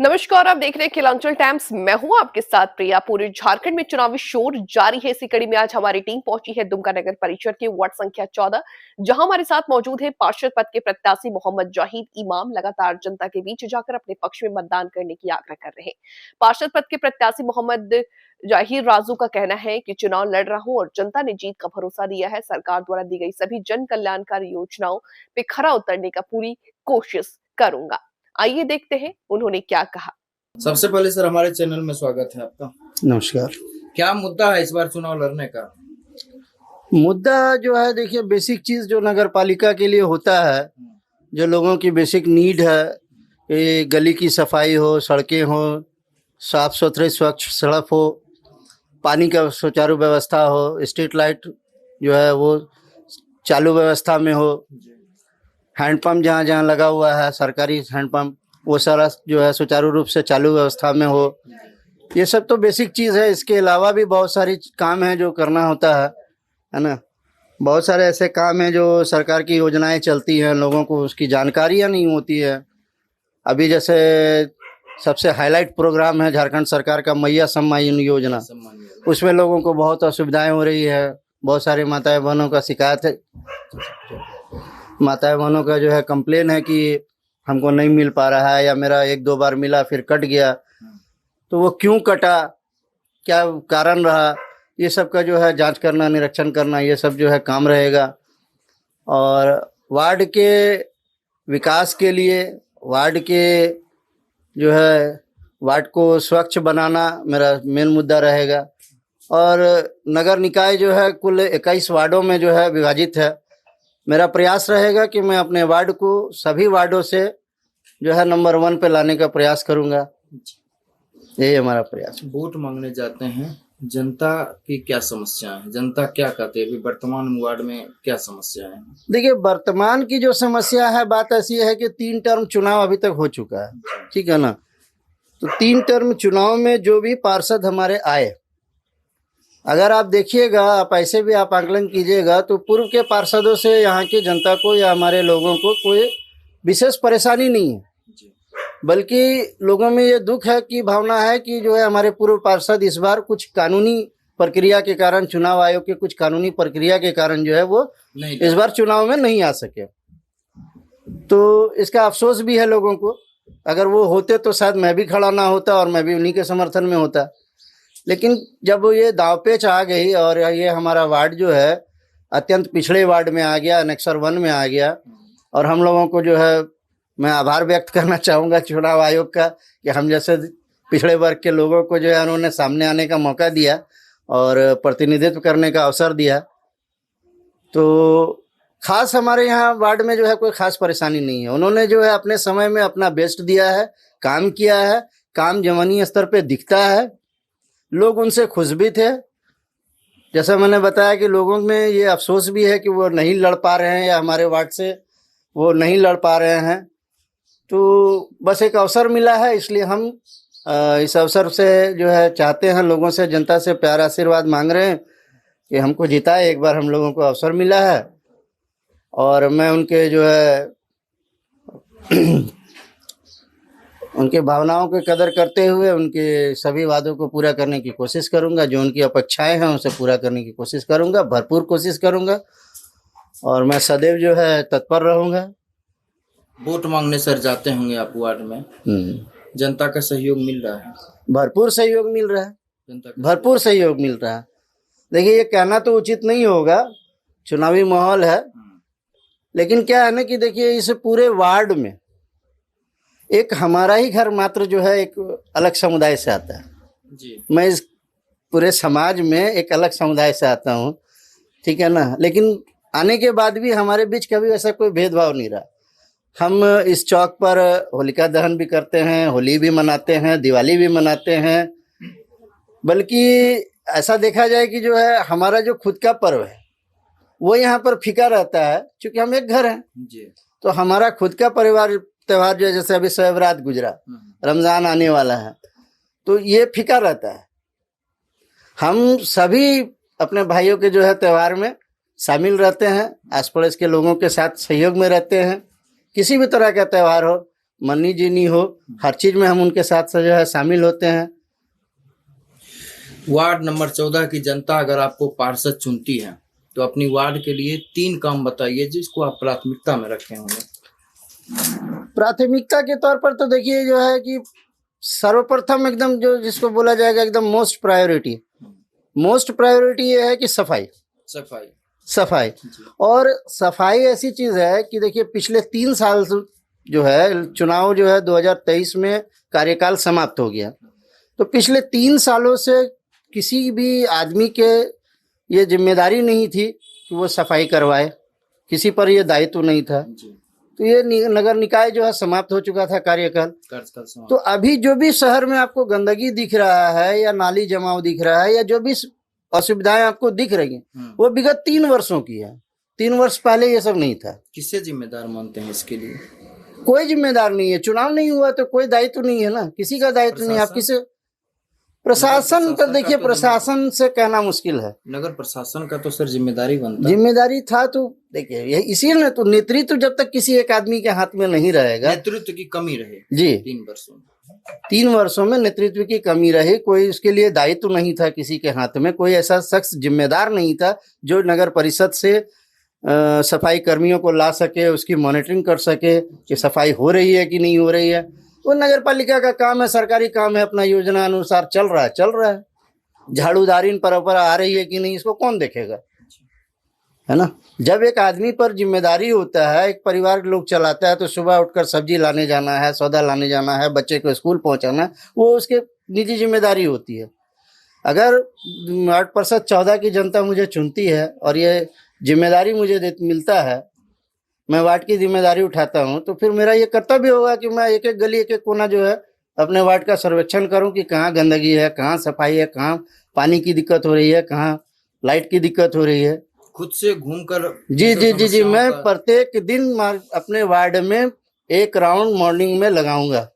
नमस्कार, आप देख रहे हैं खिलांचल टाइम्स। मैं हूं आपके साथ प्रिया। पूरे झारखंड में चुनावी शोर जारी है। इसी कड़ी में आज हमारी टीम पहुंची है दुमका नगर परिषद के वार्ड संख्या 14, जहां हमारे साथ मौजूद है पार्षद पद के प्रत्याशी मोहम्मद जाहिद इमाम। लगातार जनता के बीच जाकर अपने पक्ष में मतदान करने की आग्रह कर रहे हैं। पार्षद पद के प्रत्याशी मोहम्मद जाहिर राजू का कहना है कि चुनाव लड़ रहा हूं और जनता ने जीत का भरोसा दिया है। सरकार द्वारा दी गई सभी जन कल्याणकारी योजनाओं पे खरा उतरने का पूरी कोशिश करूंगा। आइए देखते हैं उन्होंने क्या कहा। सबसे पहले सर हमारे चैनल में स्वागत है आपका। नमस्कार। क्या मुद्दा है इस बार चुनाव लड़ने का? मुद्दा जो है, देखिए, बेसिक चीज जो नगर पालिका के लिए होता है, जो लोगों की बेसिक नीड है, ये गली की सफाई हो, सड़कें हो, साफ सुथरे स्वच्छ सड़क हो, पानी का सुचारू व्यवस्था हो, स्ट्रीट लाइट जो है वो चालू व्यवस्था में हो, हैंडपम्प जहाँ जहाँ लगा हुआ है सरकारी हैंडपम्प वो सारा जो है सुचारू रूप से चालू व्यवस्था में हो। ये सब तो बेसिक चीज़ है। इसके अलावा भी बहुत सारी काम है जो करना होता है ना। बहुत सारे ऐसे काम हैं जो सरकार की योजनाएं चलती हैं, लोगों को उसकी जानकारियाँ नहीं होती है। अभी जैसे सबसे हाईलाइट प्रोग्राम है झारखंड सरकार का मैया सम्मान योजना, उसमें लोगों को बहुत असुविधाएं हो रही है। बहुत सारी माताएं बहनों का शिकायत है, माताएं बहनों का जो है कंप्लेन है कि हमको नहीं मिल पा रहा है, या मेरा एक दो बार मिला फिर कट गया। तो वो क्यों कटा, क्या कारण रहा, ये सब का जो है जांच करना, निरीक्षण करना, ये सब जो है काम रहेगा। और वार्ड के विकास के लिए, वार्ड के जो है वार्ड को स्वच्छ बनाना मेरा मेन मुद्दा रहेगा। और नगर निकाय जो है कुल 21 वार्डों में जो है विभाजित है। मेरा प्रयास रहेगा कि मैं अपने वार्ड को सभी वार्डों से जो है नंबर 1 पे लाने का प्रयास करूंगा। यही हमारा प्रयास। वोट मांगने जाते हैं, जनता की क्या समस्या है, जनता क्या कहते हैं, अभी वर्तमान वार्ड में क्या समस्या है? देखिए, वर्तमान की जो समस्या है, बात ऐसी है कि 3 टर्म चुनाव अभी तक हो चुका है, ठीक है ना। तो 3 टर्म चुनाव में जो भी पार्षद हमारे आए, अगर आप देखिएगा, आप ऐसे भी आप आकलन कीजिएगा, तो पूर्व के पार्षदों से यहाँ की जनता को या हमारे लोगों को कोई विशेष परेशानी नहीं है। बल्कि लोगों में ये दुख है कि भावना है कि जो है हमारे पूर्व पार्षद इस बार कुछ कानूनी प्रक्रिया के कारण, चुनाव आयोग के कुछ कानूनी प्रक्रिया के कारण जो है वो इस बार चुनाव में नहीं आ सके। तो इसका अफसोस भी है लोगों को। अगर वो होते तो शायद मैं भी खड़ा ना होता और मैं भी उन्हीं के समर्थन में होता। लेकिन जब ये दांवपेच आ गई और ये हमारा वार्ड जो है अत्यंत पिछड़े वार्ड में आ गया, अनेक्सर 1 में आ गया, और हम लोगों को जो है, मैं आभार व्यक्त करना चाहूँगा चुनाव आयोग का कि हम जैसे पिछड़े वर्ग के लोगों को जो है उन्होंने सामने आने का मौका दिया और प्रतिनिधित्व करने का अवसर दिया। तो खास हमारे यहाँ वार्ड में जो है कोई खास परेशानी नहीं है। उन्होंने जो है अपने समय में अपना बेस्ट दिया है, काम किया है, काम जमीनी स्तर पे दिखता है, लोग उनसे खुश भी थे। जैसा मैंने बताया कि लोगों में ये अफसोस भी है कि वो नहीं लड़ पा रहे हैं, या हमारे वार्ड से वो नहीं लड़ पा रहे हैं। तो बस एक अवसर मिला है, इसलिए हम इस अवसर से जो है चाहते हैं, लोगों से, जनता से प्यार आशीर्वाद मांग रहे हैं कि हमको जिताए। एक बार हम लोगों को अवसर मिला है और मैं उनके जो है उनके भावनाओं की कदर करते हुए उनके सभी वादों को पूरा करने की कोशिश करूंगा। जो उनकी अपेक्षाएं हैं उसे पूरा करने की कोशिश करूंगा, भरपूर कोशिश करूंगा, और मैं सदैव जो है तत्पर रहूंगा। वोट मांगने सर जाते होंगे आप वार्ड में, जनता का सहयोग मिल रहा है? भरपूर सहयोग मिल रहा है, जनता का भरपूर सहयोग मिल रहा है। देखिए, ये कहना तो उचित नहीं होगा, चुनावी माहौल है, लेकिन क्या है ना कि देखिए, इस पूरे वार्ड में एक हमारा ही घर मात्र जो है एक अलग समुदाय से आता है जी। मैं इस पूरे समाज में एक अलग समुदाय से आता हूँ, ठीक है ना। लेकिन आने के बाद भी हमारे बीच कभी ऐसा कोई भेदभाव नहीं रहा। हम इस चौक पर होलिका दहन भी करते हैं, होली भी मनाते हैं, दिवाली भी मनाते हैं। बल्कि ऐसा देखा जाए कि जो है हमारा जो खुद का पर्व है वो यहाँ पर फीका रहता है, क्योंकि हम एक घर हैं जी। तो हमारा खुद का परिवार त्यौहार जो है, जैसे अभी शब रात गुजरा, रमज़ान आने वाला है, तो ये फीका रहता है। हम सभी अपने भाइयों के जो है त्यौहार में शामिल रहते हैं, आस पड़ोस के लोगों के साथ सहयोग में रहते हैं। किसी भी तरह का त्यौहार हो, मन्नी जीनी हो, हर चीज में हम उनके साथ जो है शामिल होते हैं। वार्ड नंबर 14 की जनता अगर आपको पार्षद चुनती है तो अपनी वार्ड के लिए 3 काम बताइए जिसको आप प्राथमिकता में रखे होंगे। प्राथमिकता के तौर पर तो देखिए जो है कि सर्वप्रथम एकदम जो जिसको बोला जाएगा एकदम मोस्ट प्रायोरिटी ये है कि सफाई। सफाई और सफाई ऐसी चीज है कि देखिए पिछले 3 साल से जो है चुनाव जो है 2023 में कार्यकाल समाप्त हो गया, तो पिछले 3 सालों से किसी भी आदमी के ये जिम्मेदारी नहीं थी कि वो सफाई करवाए, किसी पर ये दायित्व नहीं था। तो ये नगर निकाय जो है समाप्त हो चुका था कार्यकाल। तो अभी जो भी शहर में आपको गंदगी दिख रहा है या नाली जमाव दिख रहा है या जो भी असुविधाएं आपको दिख रही हैं वो विगत 3 वर्षों की है। 3 वर्ष पहले ये सब नहीं था। किससे जिम्मेदार मानते हैं इसके लिए? कोई जिम्मेदार नहीं है, चुनाव नहीं हुआ तो कोई दायित्व नहीं है ना, किसी का दायित्व नहीं है। आप किसे प्रशासन तो देखिए प्रशासन से कहना मुश्किल है। नगर प्रशासन का तो सर जिम्मेदारी बनता है। जिम्मेदारी था तो देखिए ये इसीलिए तो नेतृत्व जब तक किसी एक आदमी के हाथ में नहीं रहेगा, नेतृत्व की कमी रहे जी 3 वर्षों में नेतृत्व की कमी रही, कोई उसके लिए दायित्व नहीं था किसी के हाथ में, कोई ऐसा शख्स जिम्मेदार नहीं था जो नगर परिषद से सफाई कर्मियों को ला सके, उसकी मॉनिटरिंग कर सके कि सफाई हो रही है कि नहीं हो रही है। वो नगर पालिका का काम है, सरकारी काम है, अपना योजना अनुसार चल रहा है। झाड़ूदारी पर आ रही है कि नहीं इसको कौन देखेगा, है ना। जब एक आदमी पर जिम्मेदारी होता है, एक परिवार के लोग चलाता है, तो सुबह उठकर सब्जी लाने जाना है, सौदा लाने जाना है, बच्चे को स्कूल पहुंचाना है, वो उसके निजी जिम्मेदारी होती है। अगर वार्ड पार्षद 14 की जनता मुझे चुनती है और ये जिम्मेदारी मुझे मिलता है, मैं वार्ड की जिम्मेदारी उठाता हूं, तो फिर मेरा ये कर्तव्य होगा कि मैं एक एक गली एक एक कोना जो है अपने वार्ड का सर्वेक्षण करूं कि कहाँ गंदगी है, कहाँ सफाई है, कहाँ पानी की दिक्कत हो रही है, कहाँ लाइट की दिक्कत हो रही है। खुद से घूमकर जी मैं प्रत्येक दिन अपने वार्ड में एक राउंड मॉर्निंग में लगाऊंगा।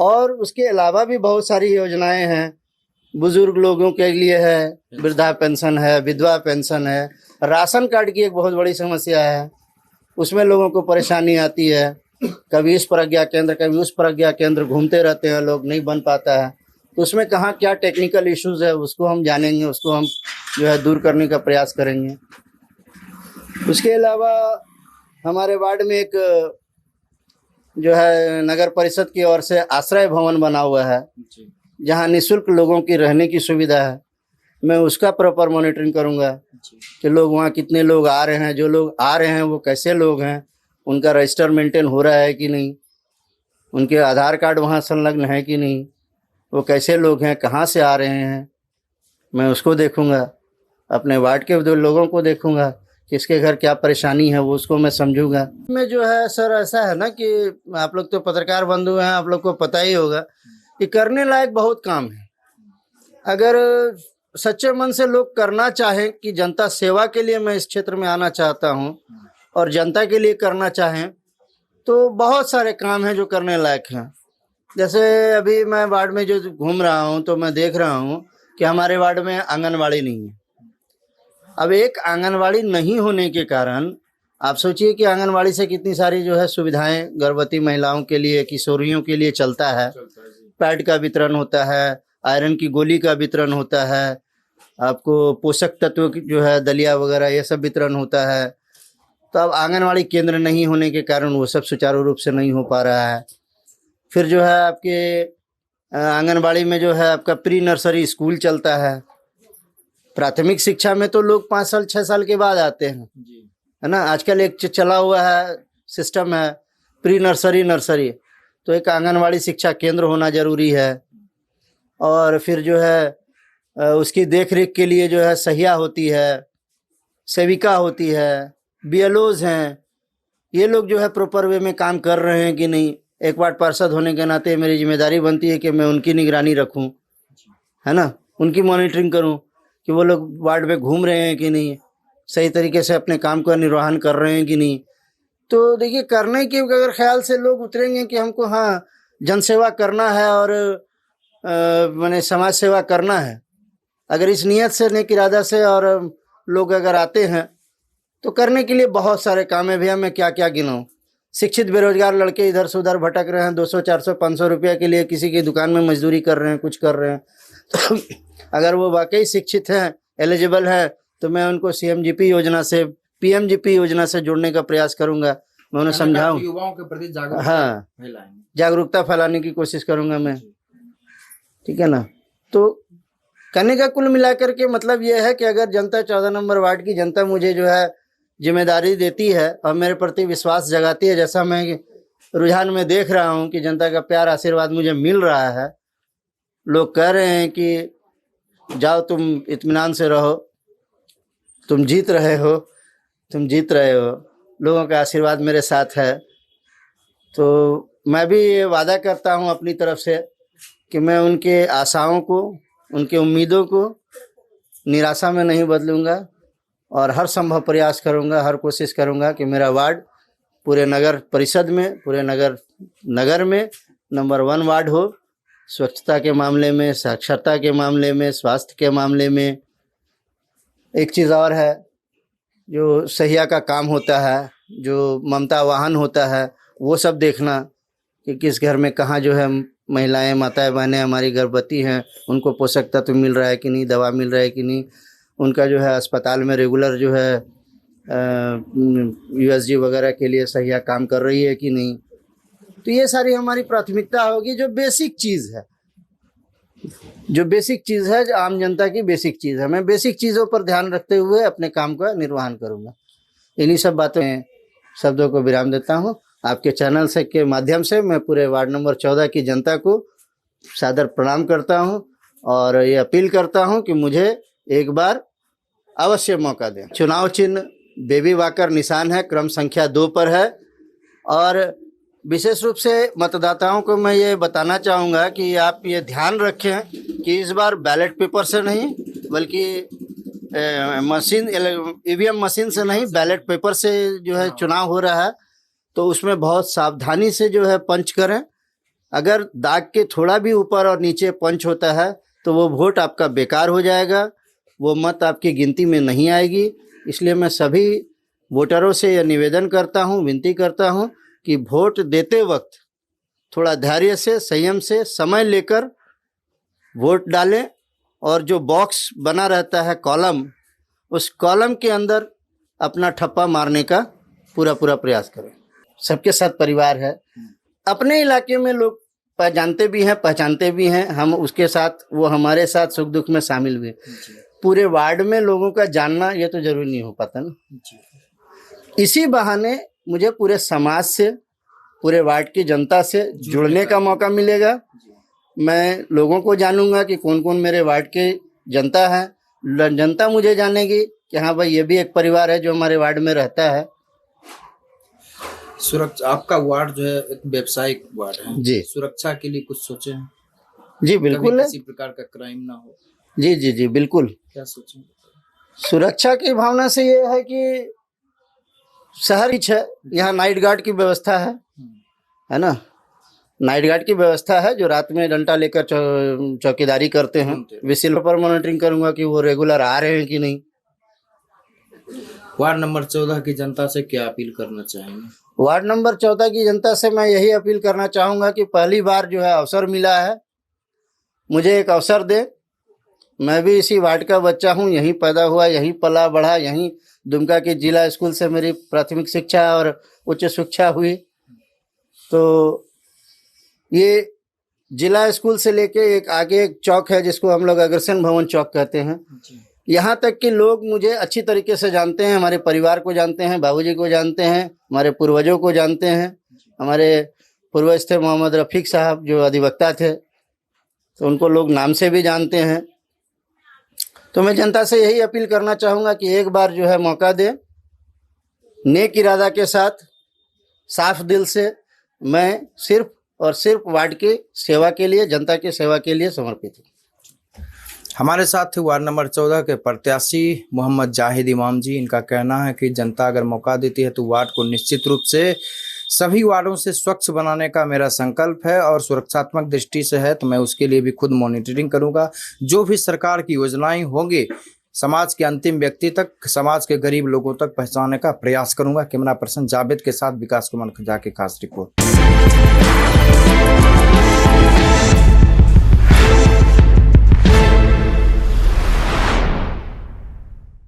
और उसके अलावा भी बहुत सारी योजनाएं हैं, बुजुर्ग लोगों के लिए है, वृद्धा पेंशन है, विधवा पेंशन है, राशन कार्ड की एक बहुत बड़ी समस्या है, उसमें लोगों को परेशानी आती है। कभी इस प्रज्ञा केंद्र कभी उस प्रज्ञा केंद्र घूमते रहते हैं लोग, नहीं बन पाता है। तो उसमें कहाँ क्या टेक्निकल इश्यूज है उसको हम जानेंगे, उसको हम जो है दूर करने का प्रयास करेंगे। उसके अलावा हमारे वार्ड में एक जो है नगर परिषद की ओर से आश्रय भवन बना हुआ है, जहाँ निःशुल्क लोगों की रहने की सुविधा है। मैं उसका प्रॉपर मॉनिटरिंग करूँगा कि लोग वहाँ कितने लोग आ रहे हैं, जो लोग आ रहे हैं वो कैसे लोग हैं, उनका रजिस्टर मेंटेन हो रहा है कि नहीं, उनके आधार कार्ड वहाँ संलग्न है कि नहीं, वो कैसे लोग हैं, कहाँ से आ रहे हैं, मैं उसको देखूँगा। अपने वार्ड के दो लोगों को देखूँगा, किसके घर क्या परेशानी है वो उसको मैं समझूंगा। में जो है सर ऐसा है ना कि आप लोग तो पत्रकार बंधु हैं, आप लोग को पता ही होगा कि करने लायक बहुत काम है। अगर सच्चे मन से लोग करना चाहें कि जनता सेवा के लिए मैं इस क्षेत्र में आना चाहता हूं और जनता के लिए करना चाहें, तो बहुत सारे काम हैं जो करने लायक हैं। जैसे अभी मैं वार्ड में जो घूम रहा हूं तो मैं देख रहा हूं कि हमारे वार्ड में आंगनवाड़ी नहीं है। अब एक आंगनवाड़ी नहीं होने के कारण आप सोचिए कि आंगनवाड़ी से कितनी सारी जो है सुविधाएं गर्भवती महिलाओं के लिए, किशोरियों के लिए चलता है। पैड का वितरण होता है, आयरन की गोली का वितरण होता है, आपको पोषक तत्व जो है दलिया वगैरह ये सब वितरण होता है। तो अब आंगनवाड़ी केंद्र नहीं होने के कारण वो सब सुचारू रूप से नहीं हो पा रहा है। फिर जो है आपके आंगनवाड़ी में जो है आपका प्री नर्सरी स्कूल चलता है। प्राथमिक शिक्षा में तो लोग 5 साल 6 साल के बाद आते हैं, है ना। आजकल एक चला हुआ है सिस्टम है प्री नर्सरी, तो एक आंगनवाड़ी शिक्षा केंद्र होना जरूरी है। और फिर जो है उसकी देखरेख के लिए जो है सहिया होती है, सेविका होती है, बीएलओज हैं, ये लोग जो है प्रॉपर वे में काम कर रहे हैं कि नहीं। एक वार्ड पार्षद होने के नाते मेरी जिम्मेदारी बनती है कि मैं उनकी निगरानी रखूं, है ना, उनकी मॉनिटरिंग करूं कि वो लोग वार्ड में घूम रहे हैं कि नहीं, सही तरीके से अपने काम का निर्वहन कर रहे हैं कि नहीं। तो देखिए करने के अगर ख्याल से लोग उतरेंगे कि हमको हाँ जनसेवा करना है और माने समाज सेवा करना है, अगर इस नियत से नेक इरादा से और लोग अगर आते हैं तो करने के लिए बहुत सारे काम है। भैया मैं क्या क्या गिनाऊं, शिक्षित बेरोजगार लड़के इधर से उधर भटक रहे हैं, 200 400 500 रुपया के लिए किसी की दुकान में मजदूरी कर रहे हैं, कुछ कर रहे हैं। तो अगर वो वाकई शिक्षित हैं, एलिजिबल है, तो मैं उनको CMGP योजना से, PMGP योजना से जोड़ने का प्रयास करूंगा। मैं उन्हें समझाऊं, युवाओं के प्रति जागरूकता हाँ, फैलाएंगे। जागरूकता फैलाने की कोशिश करूंगा मैं, ठीक है ना। तो कहने का कुल मिलाकर के मतलब ये है कि अगर जनता 14 नंबर वार्ड की जनता मुझे जो है जिम्मेदारी देती है और मेरे प्रति विश्वास जगाती है, जैसा मैं रुझान में देख रहा हूँ कि जनता का प्यार आशीर्वाद मुझे मिल रहा है। लोग कह रहे हैं कि जाओ तुम इत्मीनान से रहो, तुम जीत रहे हो, तुम जीत रहे हो, लोगों का आशीर्वाद मेरे साथ है। तो मैं भी ये वादा करता हूँ अपनी तरफ से कि मैं उनके आशाओं को, उनके उम्मीदों को निराशा में नहीं बदलूंगा और हर संभव प्रयास करूंगा, हर कोशिश करूंगा कि मेरा वार्ड पूरे नगर परिषद में, पूरे नगर में नंबर 1 वार्ड हो। स्वच्छता के मामले में, साक्षरता के मामले में, स्वास्थ्य के मामले में। एक चीज़ और है, जो सहिया का काम होता है, जो ममता वाहन होता है, वो सब देखना कि किस घर में कहाँ जो है महिलाएं, माताएं, बहनें हमारी गर्भवती हैं, उनको पोषक तत्व मिल रहा है कि नहीं, दवा मिल रहा है कि नहीं, उनका जो है अस्पताल में रेगुलर जो है USG वगैरह के लिए सहिया काम कर रही है कि नहीं। तो ये सारी हमारी प्राथमिकता होगी, जो बेसिक चीज़ है, जो बेसिक चीज़ है, जो आम जनता की बेसिक चीज़ है। मैं बेसिक चीज़ों पर ध्यान रखते हुए अपने काम का निर्वहन करूँगा। इन्हीं सब बातों में शब्दों को विराम देता हूँ। आपके चैनल से के माध्यम से मैं पूरे वार्ड नंबर 14 की जनता को सादर प्रणाम करता हूँ और ये अपील करता हूँ कि मुझे एक बार अवश्य मौका दें। चुनाव चिन्ह बेबी वॉकर निशान है, क्रम संख्या 2 पर है। और विशेष रूप से मतदाताओं को मैं ये बताना चाहूँगा कि आप ये ध्यान रखें कि इस बार बैलेट पेपर से नहीं, बल्कि मशीन, EVM मशीन से नहीं, बैलेट पेपर से जो है चुनाव हो रहा है। तो उसमें बहुत सावधानी से जो है पंच करें। अगर दाग के थोड़ा भी ऊपर और नीचे पंच होता है तो वो वोट आपका बेकार हो जाएगा, वो मत आपकी गिनती में नहीं आएगी। इसलिए मैं सभी वोटरों से यह निवेदन करता हूं, विनती करता हूं कि वोट देते वक्त थोड़ा धैर्य से, संयम से, समय लेकर वोट डालें और जो बॉक्स बना रहता है कॉलम, उस कॉलम के अंदर अपना ठप्पा मारने का पूरा प्रयास करें। सबके साथ परिवार है, अपने इलाके में लोग जानते भी हैं, पहचानते भी हैं, हम उसके साथ, वो हमारे साथ सुख दुख में शामिल हुए। पूरे वार्ड में लोगों का जानना ये तो जरूरी नहीं हो पाता ना। इसी बहाने मुझे पूरे समाज से, पूरे वार्ड की जनता से जुड़ने का मौका मिलेगा। मैं लोगों को जानूंगा कि कौन कौन मेरे वार्ड के जनता है, जनता मुझे जानेगी कि हाँ भाई ये भी एक परिवार है जो हमारे वार्ड में रहता है। सुरक्षा, आपका वार्ड जो है एक व्यावसायिक वार्ड है जी, सुरक्षा के लिए कुछ सोचे हैं? जी बिल्कुल है, किसी प्रकार का क्राइम ना हो। जी जी जी बिल्कुल। क्या सोचें? सुरक्षा की भावना से ये है कि शहर ही है, यहाँ नाइट गार्ड की व्यवस्था है ना, नाइट गार्ड की व्यवस्था है जो रात में डंडा लेकर चौकीदारी करते हैं। विजिल पर मॉनिटरिंग करूंगा कि वो रेगुलर आ रहे हैं कि नहीं। वार्ड नंबर 14 की जनता से क्या अपील करना चाहेंगे? वार्ड नंबर 14 की जनता से मैं यही अपील करना चाहूँगा कि पहली बार जो है अवसर मिला है, मुझे एक अवसर दे। मैं भी इसी वार्ड का बच्चा हूँ, यहीं पैदा हुआ, यहीं पला बढ़ा, यहीं दुमका के जिला स्कूल से मेरी प्राथमिक शिक्षा और उच्च शिक्षा हुई। तो ये जिला स्कूल से लेके एक आगे एक चौक है जिसको हम लोग अग्रसेन भवन चौक कहते हैं, यहाँ तक कि लोग मुझे अच्छी तरीके से जानते हैं, हमारे परिवार को जानते हैं, बाबूजी को जानते हैं, हमारे पूर्वजों को जानते हैं। हमारे पूर्वज थे मोहम्मद रफ़ीक साहब जो अधिवक्ता थे, तो उनको लोग नाम से भी जानते हैं। तो मैं जनता से यही अपील करना चाहूँगा कि एक बार जो है मौका दे, नेक इरादा के साथ, साफ दिल से। मैं सिर्फ और सिर्फ वार्ड की सेवा के लिए, जनता की सेवा के लिए समर्पित हूँ। हमारे साथ थे वार्ड नंबर 14 के प्रत्याशी मोहम्मद जाहिद इमाम जी। इनका कहना है कि जनता अगर मौका देती है तो वार्ड को निश्चित रूप से सभी वार्डों से स्वच्छ बनाने का मेरा संकल्प है और सुरक्षात्मक दृष्टि से है तो मैं उसके लिए भी खुद मॉनिटरिंग करूंगा। जो भी सरकार की योजनाएं होंगी समाज के अंतिम व्यक्ति तक, समाज के गरीब लोगों तक पहुंचाने का प्रयास करूंगा। कैमरा पर्सन जावेद के साथ विकास कुमार खजा की खास रिपोर्ट।